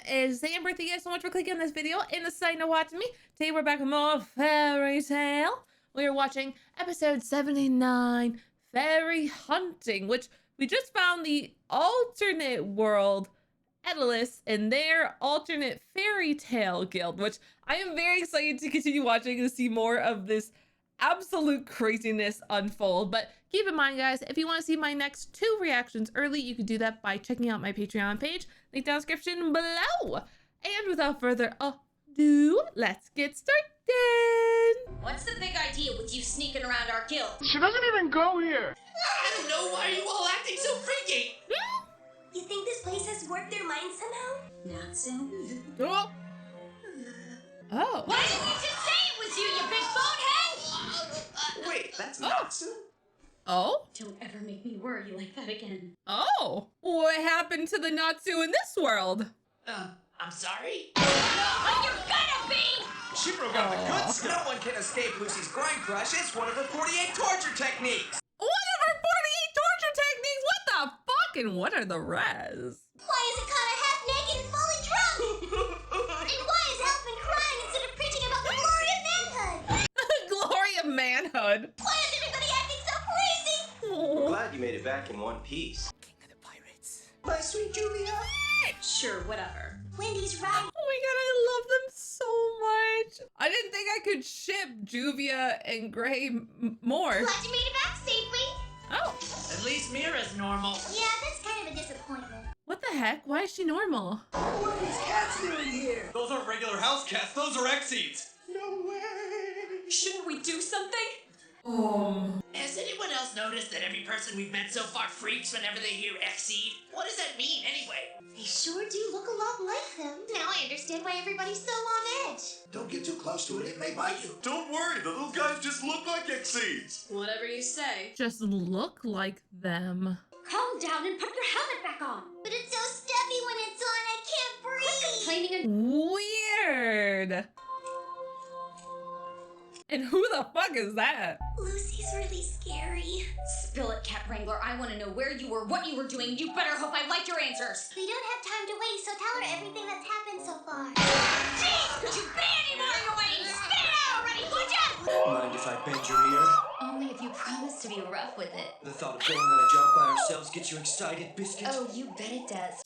name is Zamber. Thank you guys so much for clicking on this video and deciding to watch me. Today we're back with more fairy tale. We are watching episode 79, Fairy Hunting, which we just found the alternate world Edalus and their alternate fairy tale guild, which I am very excited to continue watching and see more of this absolute craziness unfold. But keep in mind, guys, if you want to see my next 2 reactions early, you can do that by checking out my Patreon page, link down in the description below. And without further ado, let's get started. What's the big idea with you sneaking around our guild? She doesn't even go here. I don't know, why are you all acting so freaky? You think this place has warped their minds somehow? Natsu? Oh. Why didn't you just say it was you, you big bonehead? Wait, that's Natsu? Oh? Don't ever make me worry like that again. Oh. What happened to the Natsu in this world? I'm sorry? Oh, you're gonna be! She broke out the good stuff. No one can escape Lucy's grind crush. It's one of her 48 torture techniques. One of her 48 torture techniques? What the fuck? And what are the rest? Why is it kind of half naked and fully drunk? And why is Elfman crying instead of preaching about the glory of manhood? Glory of manhood. Why is everybody acting so crazy? I'm glad you made it back in one piece. King of the pirates. My sweet Julia. Sure, whatever. Wendy's right. Oh my god, I love them so much. I didn't think I could ship Juvia and Gray more. Glad you made it back safely. Oh. At least Mira's normal. Yeah, that's kind of a disappointment. What the heck? Why is she normal? What are these cats doing here? Those aren't regular house cats, those are X-Seeds! No way. Shouldn't we do something? Has anyone else noticed that every person we've met so far freaks whenever they hear X-Seed? What does that mean anyway? They sure do look a lot like them. Now I understand why everybody's so on edge. Don't get too close to it, it may bite you. Don't worry, the little guys just look like X-Seeds! Whatever you say. Just look like them. Calm down and put your helmet back on. But it's so stuffy when it's on, I can't breathe. Quit complaining and Weird. And who the fuck is that? Lucy's really scary. Spill it, Cat Wrangler. I want to know where you were, what you were doing. You better hope I like your answers. We don't have time to waste, so tell her everything that's happened so far. Jeez, could you be any more annoying? Spit it out already, would ya? Mind if I bend your ear? Only if you promise to be rough with it. The thought of going on a job by ourselves gets you excited, Biscuit? Oh, you bet it does.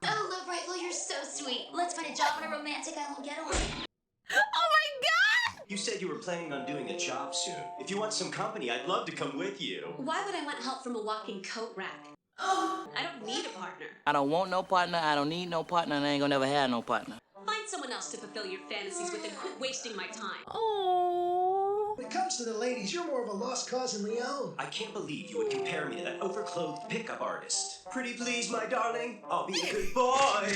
Oh, Love Rifle, you're so sweet. Let's find a job on a romantic island getaway. Oh my god! You said you were planning on doing a job soon. If you want some company, I'd love to come with you. Why would I want help from a walking coat rack? Oh, I don't need a partner. I don't want no partner, I don't need no partner, and I ain't gonna never have no partner. Find someone else to fulfill your fantasies with and quit wasting my time. Oh. When it comes to the ladies, you're more of a lost cause than Leon. I can't believe you would compare me to that overclothed pickup artist. Pretty please, my darling. I'll be a good boy.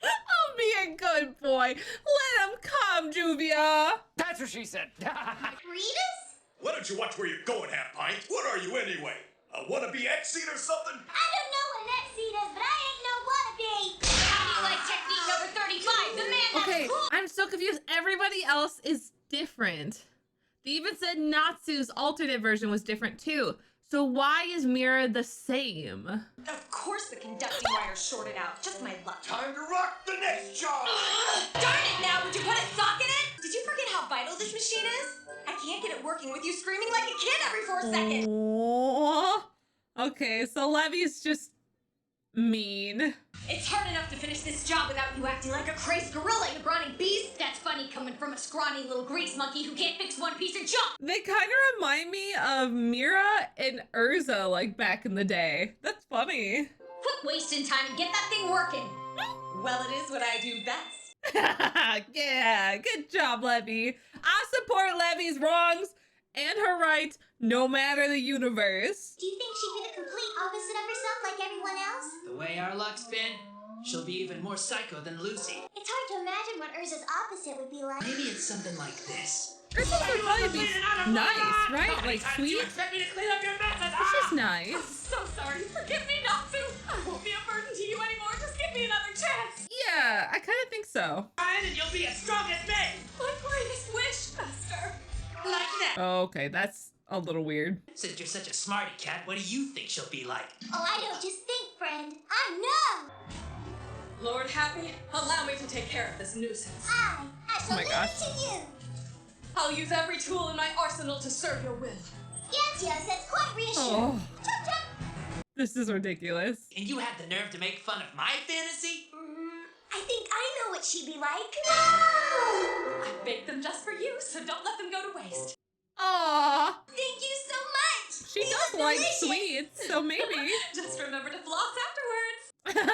I'll be a good boy. Let him come, Juvia. That's what she said. Readus? Why don't you watch where you're going, Half-Pint? What are you anyway? A wannabe X-Seed or something? I don't know what Natsu does, but I ain't no wannabe. How do you like technique number 35? The man that's Okay, cool. I'm so confused. Everybody else is different. They even said Natsu's alternate version was different too. So why is Mira the same? Of course the conducting wire shorted out. Just my luck. Time to rock the next job! Darn it now, would you put a sock in it? Did you forget how vital this machine is? I can't get it working with you screaming like a kid every 4 seconds. Oh. Okay, so Levy's just mean. It's hard enough to finish this job without you acting like a crazed gorilla, you brawny beast. That's funny coming from a scrawny little grease monkey who can't fix one piece of junk. They kind of remind me of Mira and Erza, like back in the day. That's funny. Quit wasting time and get that thing working. Well, it is what I do best. Yeah, good job, Levy. I support Levy's wrongs and her rights, no matter the universe. Do you think she'd be the complete opposite of herself like everyone else? The way our luck's been, she'll be even more psycho than Lucy. It's hard to imagine what Erza's opposite would be like. Maybe it's something like this. Erza would probably be nice, right? Like Do you sweet. expect me to clean up your messes? She's nice. So sorry. Forgive me, Natsu. I won't be a burden to you anymore. Just give me another chance. Yeah, I kind of think so. And you'll be as strong as me. My greatest wish, Master. Like that. Oh, okay, that's a little weird. Since you're such a smarty cat, what do you think she'll be like? Oh, I don't just think, friend. I know. Lord Happy, allow me to take care of this nuisance. I shall my leave gosh. it to you. I'll use every tool in my arsenal to serve your will. Yes, that's quite reassuring. Oh, Chop, chop. this is ridiculous. And you had the nerve to make fun of my fantasy? I think I know what she'd be like. I baked them just for you, so don't let them go to waste. Aw, Thank you so much. she These does are like delicious. sweets, so maybe. Just remember to floss afterwards.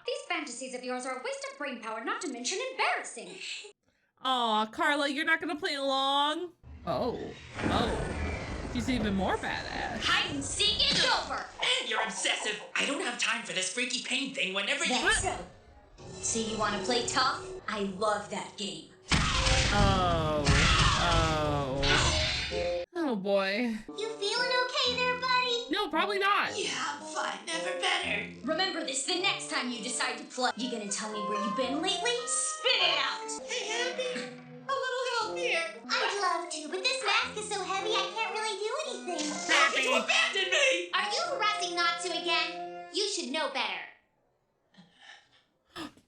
These fantasies of yours are a waste of brain power, not to mention embarrassing. Aw, Carla, you're not gonna play along? Oh, she's even more badass. Hide and seek is over. Man, you're obsessive. I don't have time for this freaky pain thing whenever you... That's so. So you want to play tough? I love that game. Oh boy. You feeling okay there, buddy? No, probably not. Yeah, I'm fine. Never better. Remember this the next time you decide to play. You gonna tell me where you've been lately? Spit it out. Hey, Hammy. A little help here. I'd love to, but this mask is so heavy I can't really do anything. Happy to abandon me. Are you harassing Natsu again? You should know better.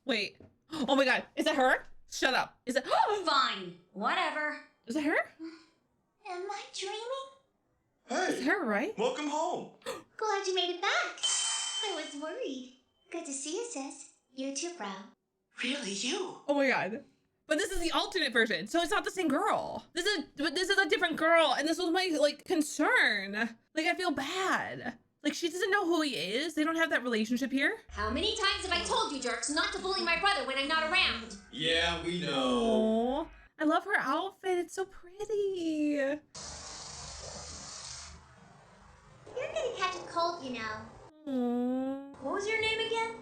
Wait. Oh my god. Is that her? Shut up. Is it? Fine. Whatever. Is it her? Am I dreaming? It's her, right? Welcome home. Glad you made it back. I was worried. Good to see you, sis. You too, bro. Really, you? Oh my god. But this is the alternate version, so it's not the same girl. This is a different girl, and this was my like concern. Like I feel bad. Like she doesn't know who he is. They don't have that relationship here. How many times have I told you, jerks, not to bully my brother when I'm not around? Yeah, we know. Oh, I love her outfit. It's so pretty. You're gonna catch a cold, you know. Aww. What was your name again?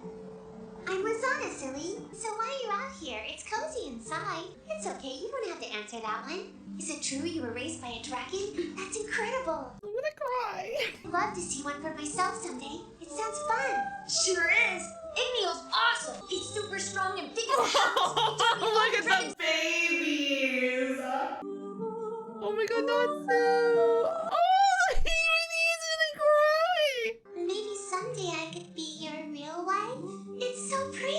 I'm Rosanna, silly. So why are you out here? It's cozy inside. It's okay, you don't have to answer that one. Is it true you were raised by a dragon? That's incredible. I'm gonna cry. I'd love to see one for myself someday. It sounds fun. Sure is. Igneal's awesome. He's super strong and big as a house. Look at the babies. Oh my god, Natsu. Oh, he's gonna cry. Maybe someday I could be your real wife. It's so pretty.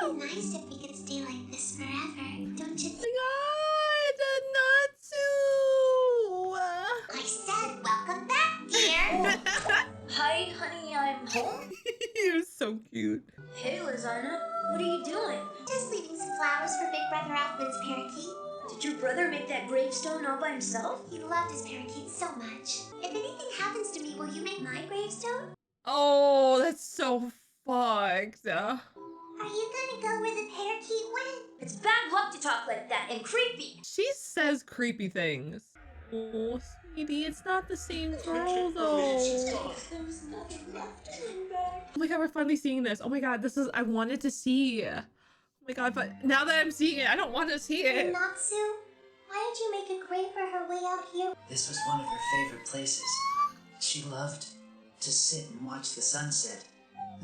It'd be nice if we could stay like this forever, don't you think? Oh my god, Natsu. I said welcome back, dear. Hi, honey, I'm home. You're so cute. Hey, Rosanna. What are you doing? Just leaving some flowers for Big Brother Alfred's parakeet. Did your brother make that gravestone all by himself? He loved his parakeet so much. If anything happens to me, will you make my gravestone? Oh, that's so fucked. Are you gonna go where the parakeet went? It's bad luck to talk like that and creepy. She says creepy things. Oh, sweetie, it's not the same girl though. There's nothing left to come back. Oh my god, we're finally seeing this. Oh my god, this is, I wanted to see. Oh my god, but now that I'm seeing it, I don't want to see it. Natsu, why did you make a grave for her way out here? This was one of her favorite places. She loved to sit and watch the sunset.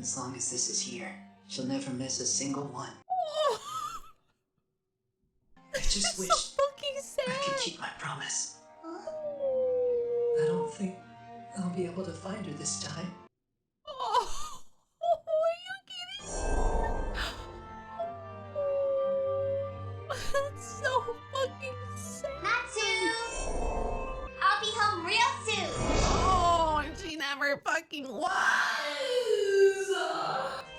As long as this is here, she'll never miss a single one. Oh, I just wish so fucking sad. I could keep my promise. Oh, I don't think I'll be able to find her this time. oh, are you kidding? That's so fucking sad. Natsu! I'll be home real soon. Oh, and she never fucking was.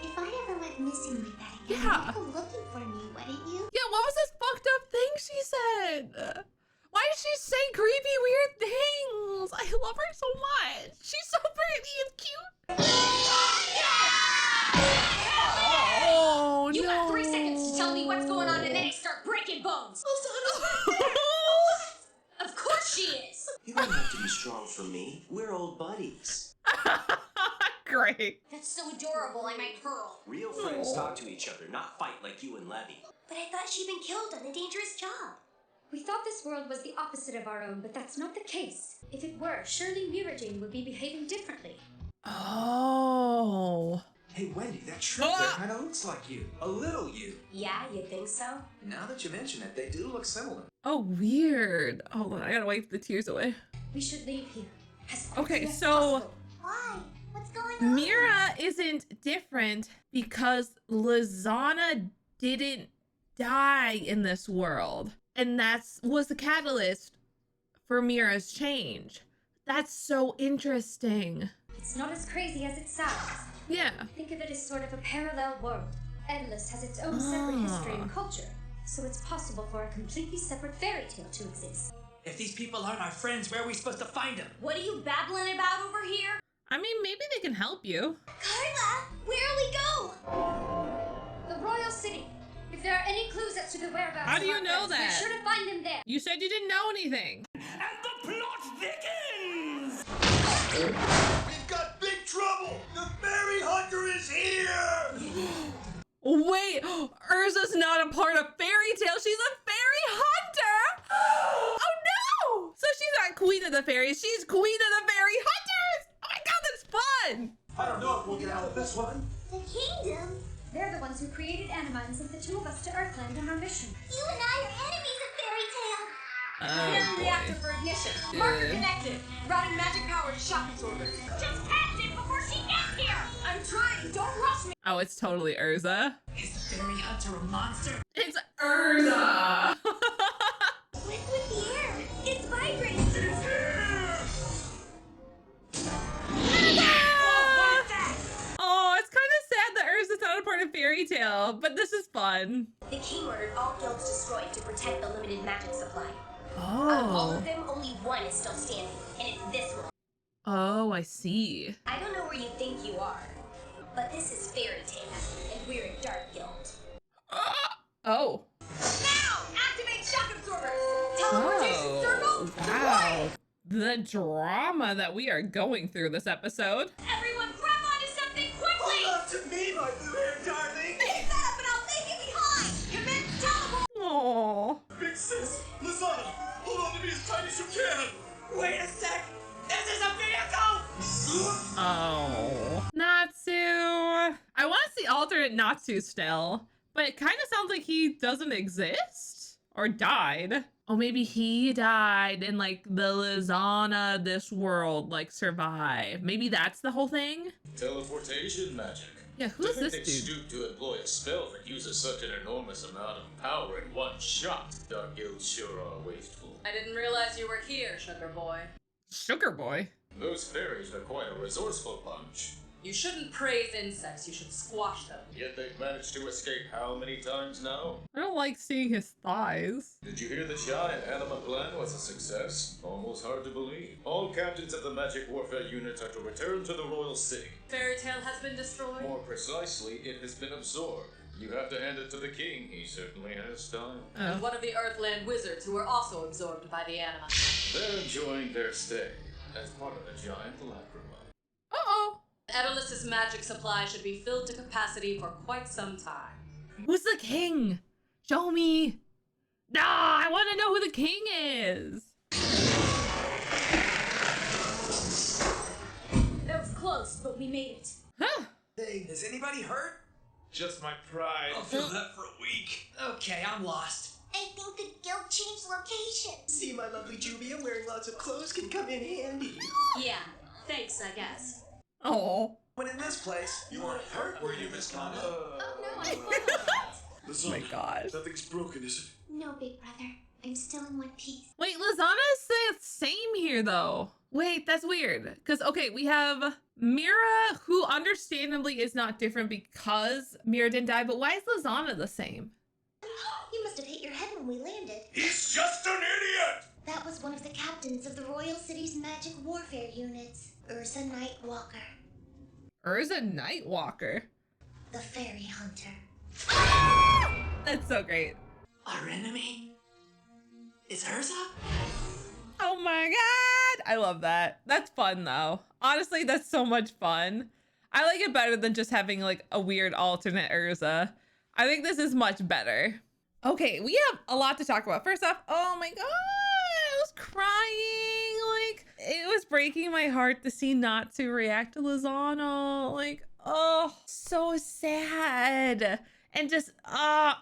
If I ever went missing like that again, Yeah. you'd go looking for me, wouldn't you? Yeah, what was this fucked up thing she said? Why does she say creepy, weird things? I love her so much. She's so pretty and cute. Oh, You no. got 3 seconds to tell me what's going on and then I start breaking bones. Of course she is. You don't have to be strong for me. We're old buddies. Great. That's so adorable, I might hurl. Real friends talk to each other, not fight like you and Levy. But I thought she'd been killed on a dangerous job. We thought this world was the opposite of our own, but that's not the case. If it were, surely Mirajane would be behaving differently. Oh. Hey, Wendy, that shrimp there kind of looks like you. A little you. Yeah, you think so? Now that you mention it, they do look similar. Oh, weird. Hold on, I gotta wipe the tears away. We should leave here. As Okay, quickly as so- possible. Why? What's going on? Mira isn't different because Lizana didn't die in this world. And was the catalyst for Mira's change. That's so interesting. It's not as crazy as it sounds. Yeah. Think of it as sort of a parallel world. Endless has its own separate history and culture, so it's possible for a completely separate fairy tale to exist. If these people aren't our friends, where are we supposed to find them? What are you babbling about over here? I mean, maybe they can help you. Carla, where'll we go? The Royal City. If there are any clues as to the whereabouts How do of you our know friends, that? be sure to find them there. You said you didn't know anything. And the plot thickens! We've got big trouble! The fairy hunter is here! Wait, Erza's not a part of Fairy Tale. She's a fairy hunter. Oh no! So she's not queen of the fairies. She's queen of the fairy hunters. Oh my god, that's fun. I don't know if we'll get out of this one. The kingdom? They're the ones who created Anima and sent the two of us to Earthland on our mission. You and I are enemies of Fairy Tale. Scan the reactor for ignition. Marker connected. Routing magic power to shock absorbers. Just catch it before she gets here. I'm trying. Don't rush me. Oh, it's totally Erza. Is the fairy hunter a monster? It's Erza. What's with the air? It's vibrating. It's here! Oh, it's kind of sad that Erza's not a part of Fairy Tale, but this is fun. The king ordered all guilds destroyed to protect the limited magic supply. Out of all Oh. of them, only one is still standing, and it's this one. Oh, I see. I don't know where you think you are, but this is Fairy Tale, and we're a dark guild. Oh. Now! Activate shock absorbers. Teleportation circle. Wow. The drama that we are going through this episode. Everyone grab onto something quickly. Hold on to me, my blue-haired darling! Pick that up and I'll leave you behind! Commence teleport. Oh. Big sis, Lizana, hold on to me as tight as you can! Wait a sec! This is a vehicle! Oh. Natsu. I want to see alternate Natsu still, but it kind of sounds like he doesn't exist or died. Oh, maybe he died and like the Lizana, this world, like survived. Maybe that's the whole thing. Teleportation magic. Yeah, who's To this think they dude? stoop to employ a spell that uses such an enormous amount of power in one shot. Dark guilds sure are wasteful. I didn't realize you were here, sugar boy. Sugar boy. Those fairies are quite a resourceful bunch. You shouldn't praise insects. You should squash them. Yet they've managed to escape how many times now? I don't like seeing his thighs. Did you hear the giant anima plan was a success? Almost hard to believe. All captains of the magic warfare units are to return to the royal city. Fairy Tale has been destroyed. More precisely, it has been absorbed. You have to hand it to the king. He certainly has time. And one of the Earthland wizards who were also absorbed by the anima. They're enjoying their stay as part of a giant lacrima. Uh-oh. Edelis's magic supply should be filled to capacity for quite some time. Who's the king? Show me. Nah, I want to know who the king is. That was close, but we made it. Huh. Hey, Is anybody hurt? Just my pride. I'll feel that for a week. Okay, I'm lost. I think the guild changed location. See, my lovely Juvia wearing lots of clothes can come in handy. Yeah, thanks, I guess. Oh. When in this place, You weren't hurt, were you, Miss Conda? Oh no, I'm fine. Lizana, my gosh. nothing's broken, is it? No, big brother. I'm still in one piece. Wait, Lizana is the same here though. Wait, that's weird. Because, okay, we have Mira, who understandably is not different because Mira didn't die, but why is Lizana the same? You must have hit your head when we landed. He's just an idiot! That was one of the captains of the Royal City's magic warfare units, Erza Nightwalker, Erza Nightwalker. the fairy hunter. That's so great. Our enemy? Is Erza? Oh my god! I love that. That's fun though. Honestly, that's so much fun. I like it better than just having like a weird alternate Erza. I think this is much better. Okay, we have a lot to talk about. First off, oh my god, I was crying. Like, it was breaking my heart to see Natsu react to Lizana. Like, oh, so sad. And just,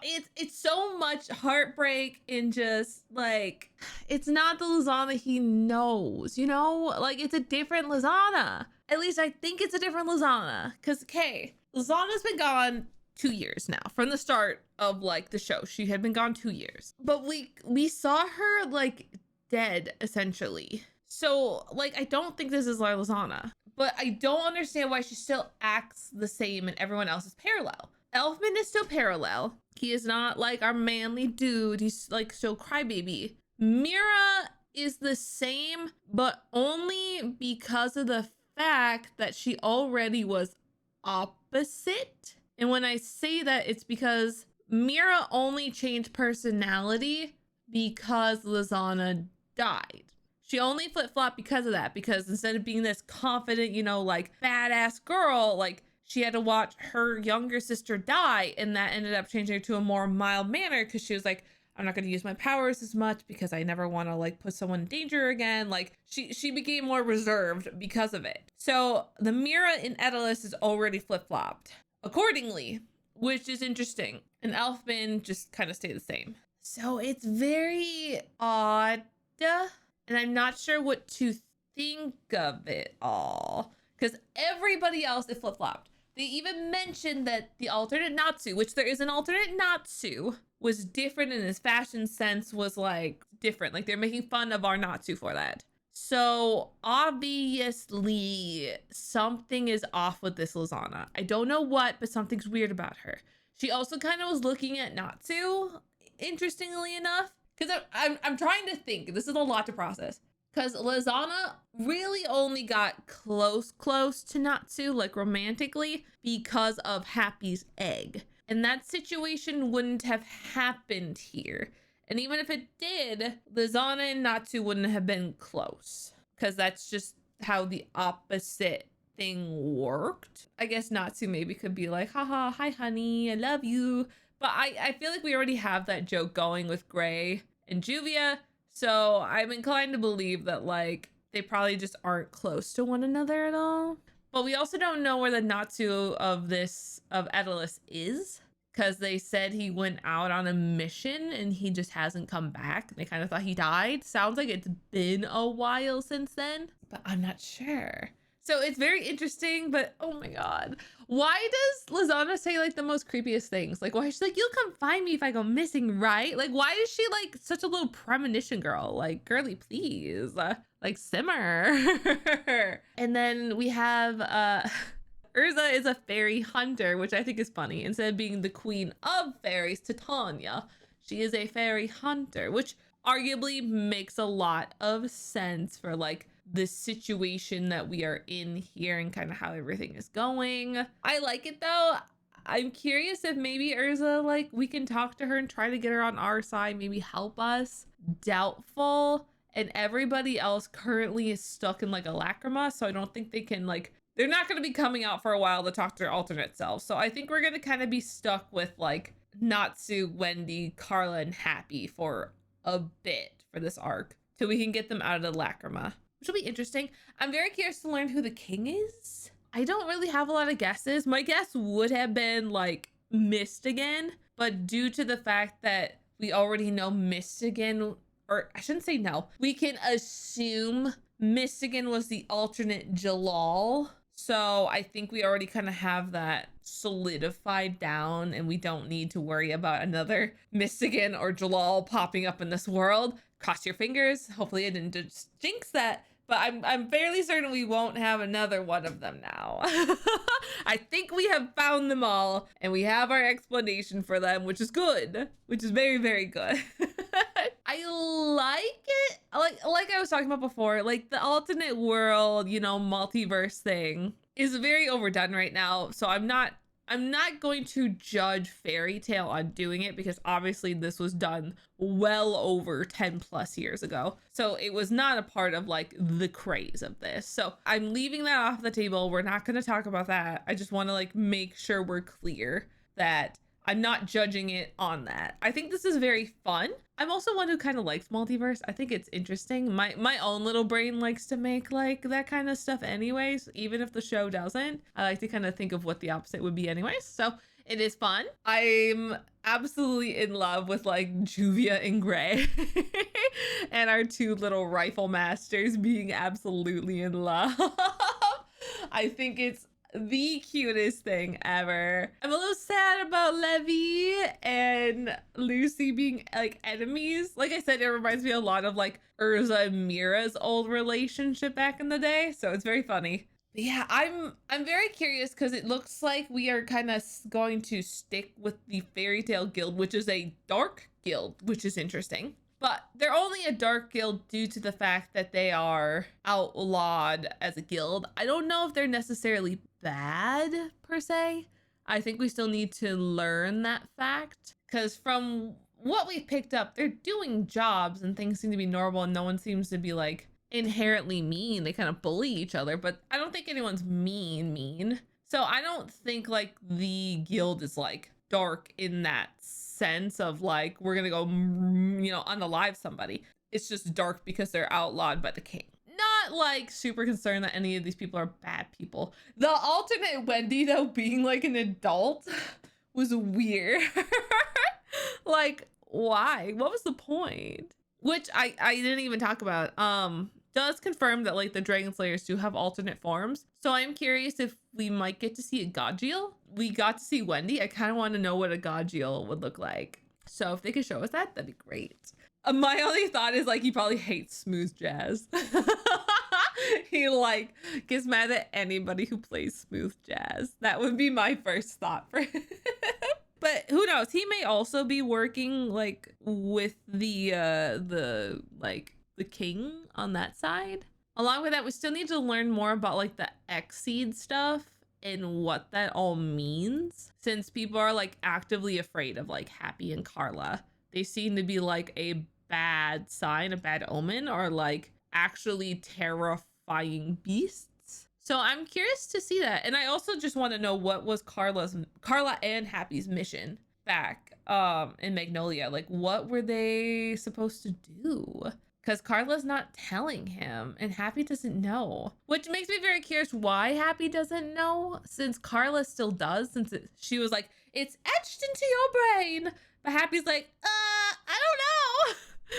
it's so much heartbreak and just like, it's not the Lizana he knows, you know? Like, it's a different Lizana. At least I think it's a different Lizana. Because, okay, Lizana's been gone 2 years now from the start of like the show. She had been gone 2 years, but we saw her like dead essentially. So like, I don't think this is our Lizana, but I don't understand why she still acts the same and everyone else is parallel. Elfman is still parallel. He is not like our manly dude. He's like still crybaby. Mira is the same, but only because of the fact that she already was opposite. And when I say that, it's because Mira only changed personality because Lizana died. She only flip-flopped because of that, because instead of being this confident, you know, like badass girl, like she had to watch her younger sister die, and that ended up changing her to a more mild manner because she was like, I'm not going to use my powers as much because I never want to like put someone in danger again. Like she became more reserved because of it. So the Mira in Edelus is already flip-flopped accordingly, which is interesting. And Elfman just kind of stayed the same. So it's very odd, and I'm not sure what to think of it all because everybody else is flip-flopped. They even mentioned that the alternate Natsu, which there is an alternate Natsu, was different, and his fashion sense was like different. Like they're making fun of our Natsu for that. So obviously something is off with this Lizana. I don't know what, but something's weird about her. She also kind of was looking at Natsu, interestingly enough, because I'm trying to think. This is a lot to process. Because Lizana really only got close to Natsu, like romantically, because of Happy's egg. And that situation wouldn't have happened here. And even if it did, Lizana and Natsu wouldn't have been close. Because that's just how the opposite thing worked. I guess Natsu maybe could be like, haha, hi honey, I love you. But I feel like we already have that joke going with Gray and Juvia. So I'm inclined to believe that like they probably just aren't close to one another at all. But we also don't know where the Natsu of Edelus is, because they said he went out on a mission and he just hasn't come back. They kind of thought he died. Sounds like it's been a while since then, but I'm not sure. So it's very interesting, but oh my god. Why does Lizana say like the most creepiest things? Like, why is she like, you'll come find me if I go missing, right? Like, why is she like such a little premonition girl? Like, girly, please, like simmer. And then we have Erza is a fairy hunter, which I think is funny. Instead of being the queen of fairies, Titania, she is a fairy hunter, which arguably makes a lot of sense for like the situation that we are in here and kind of how everything is going. I like it though. I'm curious if maybe Erza, like we can talk to her and try to get her on our side, maybe help us. Doubtful. And everybody else currently is stuck in like a lacrima, so I don't think they can like, they're not going to be coming out for a while to talk to their alternate selves. So I think we're going to kind of be stuck with like Natsu, Wendy, Carla, and Happy for a bit for this arc till we can get them out of the lacrima, which will be interesting. I'm very curious to learn who the king is. I don't really have a lot of guesses. My guess would have been like Mistigan, but due to the fact that we already know Mistigan, or I shouldn't say no, we can assume Mistigan was the alternate Jalal. So I think we already kind of have that solidified down and we don't need to worry about another Mistigan or Jalal popping up in this world. Cross your fingers. Hopefully I didn't just jinx that, but I'm fairly certain we won't have another one of them now. I think we have found them all and we have our explanation for them, which is good, which is very, very good. I like it. Like I was talking about before, like the alternate world, you know, multiverse thing is very overdone right now. So I'm not going to judge Fairy Tail on doing it because obviously this was done well over 10 plus years ago. So it was not a part of like the craze of this. So I'm leaving that off the table. We're not going to talk about that. I just want to like make sure we're clear that I'm not judging it on that. I think this is very fun. I'm also one who kind of likes multiverse. I think it's interesting. My own little brain likes to make like that kind of stuff anyways, even if the show doesn't. I like to kind of think of what the opposite would be anyways. So it is fun. I'm absolutely in love with like Juvia and Gray and our two little rifle masters being absolutely in love. I think it's the cutest thing ever. I'm a little sad about Levy and Lucy being like enemies. Like I said, it reminds me a lot of like Erza and Mira's old relationship back in the day. So it's very funny. But yeah, I'm very curious because it looks like we are kind of going to stick with the Fairy Tale Guild, which is a dark guild, which is interesting. But they're only a dark guild due to the fact that they are outlawed as a guild. I don't know if they're necessarily bad per se. I think we still need to learn that fact because from what we've picked up, they're doing jobs and things seem to be normal and no one seems to be like inherently mean. They kind of bully each other, but I don't think anyone's mean. So I don't think like the guild is like dark in that sense of like we're gonna go, you know, unalive somebody. It's just dark because they're outlawed by the king. Not like super concerned that any of these people are bad people. The alternate Wendy though being like an adult was weird. Like why? What was the point? Which I didn't even talk about. Does confirm that like the Dragon Slayers do have alternate forms. So I'm curious if we might get to see a Godjiel. We got to see Wendy. I kind of want to know what a Godjiel would look like. So if they could show us that, that'd be great. My only thought is like he probably hates smooth jazz. He like gets mad at anybody who plays smooth jazz. That would be my first thought for him. But who knows? He may also be working like with the king on that side. Along with that, we still need to learn more about like the Exceed stuff and what that all means. Since people are like actively afraid of like Happy and Carla. They seem to be like a bad sign, a bad omen, or like actually terrifying beasts. So I'm curious to see that. And I also just want to know what was Carla and Happy's mission back in Magnolia. Like what were they supposed to do? Because Carla's not telling him and Happy doesn't know, which makes me very curious why Happy doesn't know, since Carla still does, since she was like, it's etched into your brain. But Happy's like, I don't know.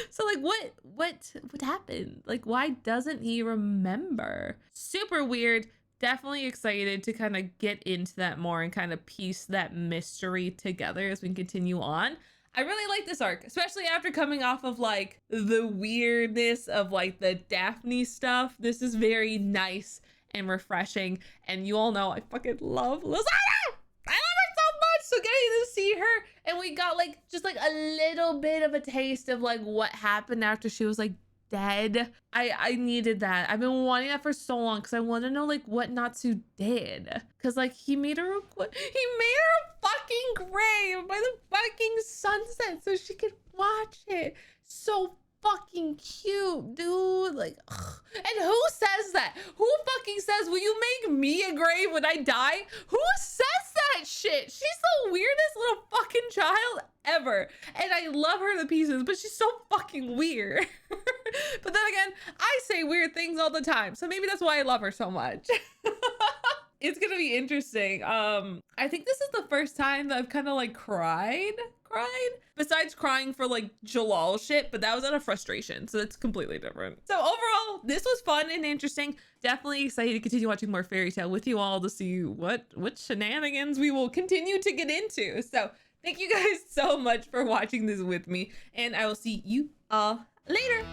So like what happened? Like why doesn't he remember? Super weird. Definitely excited to kind of get into that more and kind of piece that mystery together as we continue on. I really like this arc, especially after coming off of like the weirdness of like the Daphne stuff. This is very nice and refreshing. And you all know I fucking love Lizana. I love her so much. So getting to see her, and we got like just like a little bit of a taste of like what happened after she was like dead. I needed that. I've been wanting that for so long because I want to know like what Natsu did, because like he made her a fucking grave by the fucking sunset so she could watch it. So fucking cute, dude. Like ugh. And who says that? Who fucking says, will you make me a grave when I die? Who says that shit? She's the weirdest little fucking child ever, and I love her to pieces, but she's so fucking weird. But then again, I say weird things all the time, so maybe that's why I love her so much. It's gonna be interesting. I think this is the first time that I've kind of like cried besides crying for like Jalal shit, but that was out of frustration, so that's completely different. So overall, this was fun and interesting. Definitely excited to continue watching more Fairy Tale with you all to see what shenanigans we will continue to get into. So thank you guys so much for watching this with me, and I will see you all later.